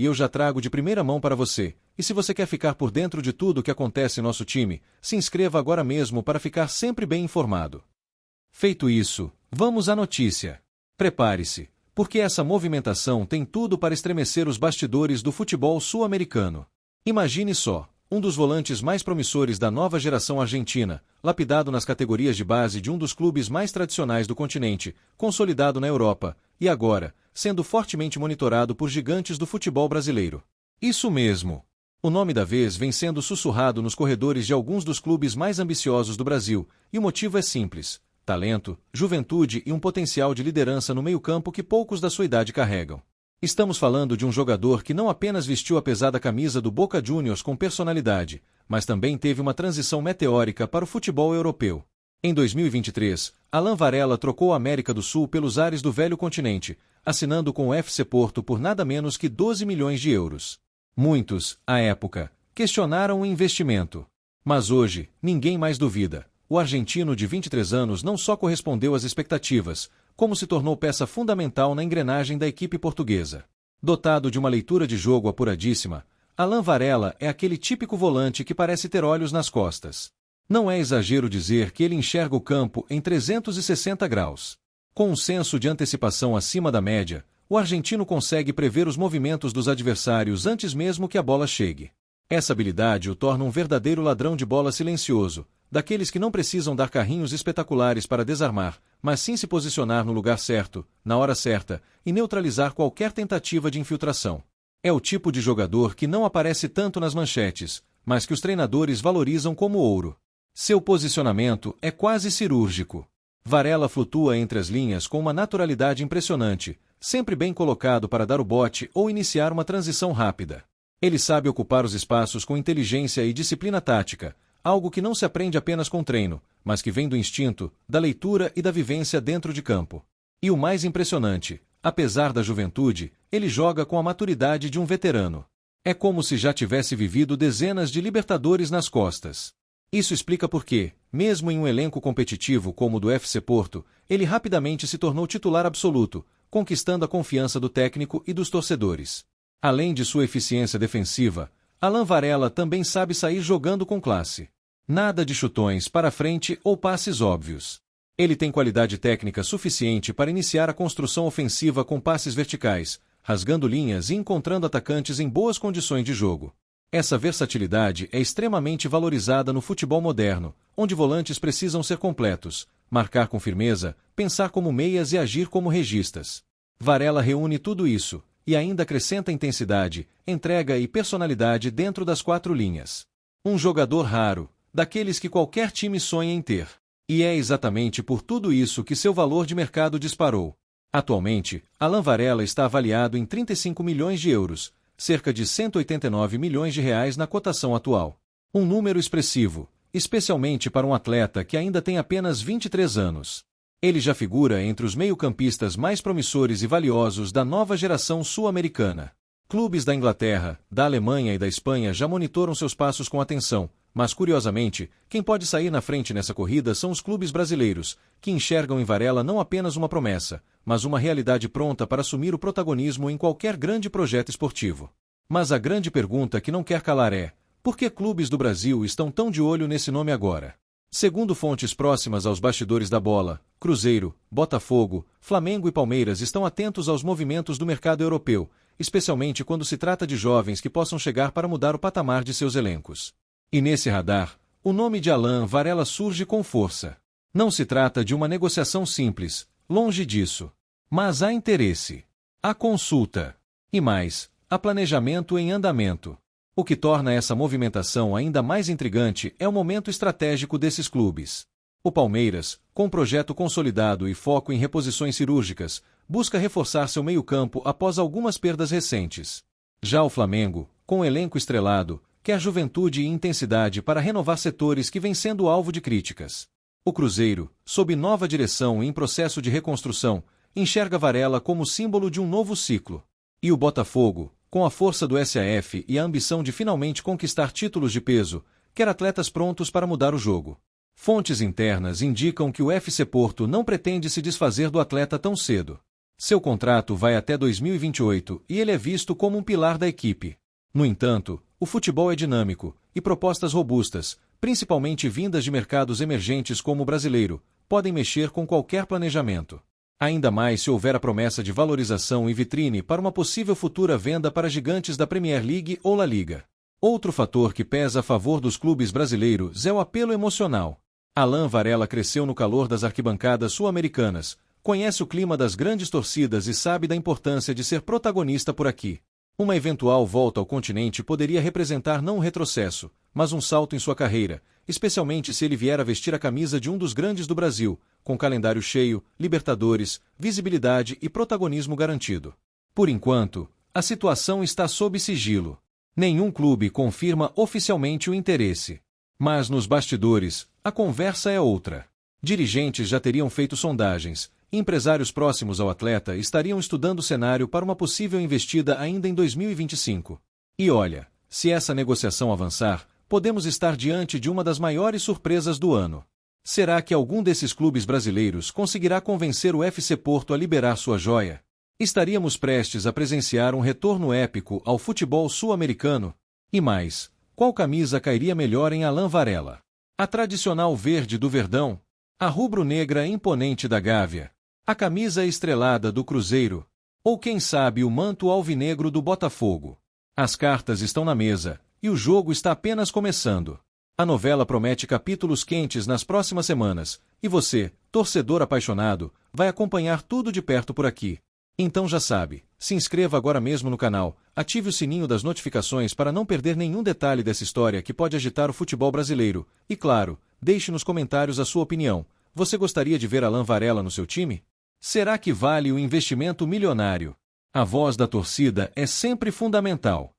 E eu já trago de primeira mão para você. E se você quer ficar por dentro de tudo o que acontece em nosso time, se inscreva agora mesmo para ficar sempre bem informado. Feito isso, vamos à notícia. Prepare-se, porque essa movimentação tem tudo para estremecer os bastidores do futebol sul-americano. Imagine só, um dos volantes mais promissores da nova geração argentina, lapidado nas categorias de base de um dos clubes mais tradicionais do continente, consolidado na Europa, e agora, sendo fortemente monitorado por gigantes do futebol brasileiro. Isso mesmo! O nome da vez vem sendo sussurrado nos corredores de alguns dos clubes mais ambiciosos do Brasil, e o motivo é simples: talento, juventude e um potencial de liderança no meio-campo que poucos da sua idade carregam. Estamos falando de um jogador que não apenas vestiu a pesada camisa do Boca Juniors com personalidade, mas também teve uma transição meteórica para o futebol europeu. Em 2023, Alan Varela trocou a América do Sul pelos ares do velho continente, assinando com o FC Porto por nada menos que 12 milhões de euros. Muitos, à época, questionaram o investimento. Mas hoje, ninguém mais duvida. O argentino de 23 anos não só correspondeu às expectativas, como se tornou peça fundamental na engrenagem da equipe portuguesa. Dotado de uma leitura de jogo apuradíssima, Alan Varela é aquele típico volante que parece ter olhos nas costas. Não é exagero dizer que ele enxerga o campo em 360 graus. Com um senso de antecipação acima da média, o argentino consegue prever os movimentos dos adversários antes mesmo que a bola chegue. Essa habilidade o torna um verdadeiro ladrão de bola silencioso, daqueles que não precisam dar carrinhos espetaculares para desarmar, mas sim se posicionar no lugar certo, na hora certa, e neutralizar qualquer tentativa de infiltração. É o tipo de jogador que não aparece tanto nas manchetes, mas que os treinadores valorizam como ouro. Seu posicionamento é quase cirúrgico. Varela flutua entre as linhas com uma naturalidade impressionante, sempre bem colocado para dar o bote ou iniciar uma transição rápida. Ele sabe ocupar os espaços com inteligência e disciplina tática, algo que não se aprende apenas com treino, mas que vem do instinto, da leitura e da vivência dentro de campo. E o mais impressionante, apesar da juventude, ele joga com a maturidade de um veterano. É como se já tivesse vivido dezenas de Libertadores nas costas. Isso explica por que, mesmo em um elenco competitivo como o do FC Porto, ele rapidamente se tornou titular absoluto, conquistando a confiança do técnico e dos torcedores. Além de sua eficiência defensiva, Alan Varela também sabe sair jogando com classe. Nada de chutões para frente ou passes óbvios. Ele tem qualidade técnica suficiente para iniciar a construção ofensiva com passes verticais, rasgando linhas e encontrando atacantes em boas condições de jogo. Essa versatilidade é extremamente valorizada no futebol moderno, onde volantes precisam ser completos, marcar com firmeza, pensar como meias e agir como registas. Varela reúne tudo isso, e ainda acrescenta intensidade, entrega e personalidade dentro das quatro linhas. Um jogador raro, daqueles que qualquer time sonha em ter. E é exatamente por tudo isso que seu valor de mercado disparou. Atualmente, Alan Varela está avaliado em 35 milhões de euros, cerca de 189 milhões de reais na cotação atual. Um número expressivo, especialmente para um atleta que ainda tem apenas 23 anos. Ele já figura entre os meio-campistas mais promissores e valiosos da nova geração sul-americana. Clubes da Inglaterra, da Alemanha e da Espanha já monitoram seus passos com atenção, mas curiosamente, quem pode sair na frente nessa corrida são os clubes brasileiros, que enxergam em Varela não apenas uma promessa, mas uma realidade pronta para assumir o protagonismo em qualquer grande projeto esportivo. Mas a grande pergunta que não quer calar é: por que clubes do Brasil estão tão de olho nesse nome agora? Segundo fontes próximas aos bastidores da bola, Cruzeiro, Botafogo, Flamengo e Palmeiras estão atentos aos movimentos do mercado europeu, especialmente quando se trata de jovens que possam chegar para mudar o patamar de seus elencos. E nesse radar, o nome de Alan Varela surge com força. Não se trata de uma negociação simples, longe disso. Mas há interesse. Há consulta. E mais, há planejamento em andamento. O que torna essa movimentação ainda mais intrigante é o momento estratégico desses clubes. O Palmeiras, com projeto consolidado e foco em reposições cirúrgicas, busca reforçar seu meio-campo após algumas perdas recentes. Já o Flamengo, com elenco estrelado, quer juventude e intensidade para renovar setores que vêm sendo alvo de críticas. O Cruzeiro, sob nova direção e em processo de reconstrução, enxerga Varela como símbolo de um novo ciclo. E o Botafogo, com a força do SAF e a ambição de finalmente conquistar títulos de peso, quer atletas prontos para mudar o jogo. Fontes internas indicam que o FC Porto não pretende se desfazer do atleta tão cedo. Seu contrato vai até 2028 e ele é visto como um pilar da equipe. No entanto, o futebol é dinâmico, e propostas robustas, principalmente vindas de mercados emergentes como o brasileiro, podem mexer com qualquer planejamento. Ainda mais se houver a promessa de valorização e vitrine para uma possível futura venda para gigantes da Premier League ou La Liga. Outro fator que pesa a favor dos clubes brasileiros é o apelo emocional. Alan Varela cresceu no calor das arquibancadas sul-americanas, conhece o clima das grandes torcidas e sabe da importância de ser protagonista por aqui. Uma eventual volta ao continente poderia representar não um retrocesso, mas um salto em sua carreira, especialmente se ele vier a vestir a camisa de um dos grandes do Brasil, com calendário cheio, Libertadores, visibilidade e protagonismo garantido. Por enquanto, a situação está sob sigilo. Nenhum clube confirma oficialmente o interesse. Mas nos bastidores, a conversa é outra. Dirigentes já teriam feito sondagens, e empresários próximos ao atleta estariam estudando o cenário para uma possível investida ainda em 2025. E olha, se essa negociação avançar, podemos estar diante de uma das maiores surpresas do ano. Será que algum desses clubes brasileiros conseguirá convencer o FC Porto a liberar sua joia? Estaríamos prestes a presenciar um retorno épico ao futebol sul-americano? E mais, qual camisa cairia melhor em Alan Varela? A tradicional verde do Verdão? A rubro-negra imponente da Gávea? A camisa estrelada do Cruzeiro? Ou quem sabe o manto alvinegro do Botafogo? As cartas estão na mesa, e o jogo está apenas começando. A novela promete capítulos quentes nas próximas semanas, e você, torcedor apaixonado, vai acompanhar tudo de perto por aqui. Então já sabe, se inscreva agora mesmo no canal, ative o sininho das notificações para não perder nenhum detalhe dessa história que pode agitar o futebol brasileiro, e claro, deixe nos comentários a sua opinião. Você gostaria de ver Alan Varela no seu time? Será que vale o investimento milionário? A voz da torcida é sempre fundamental.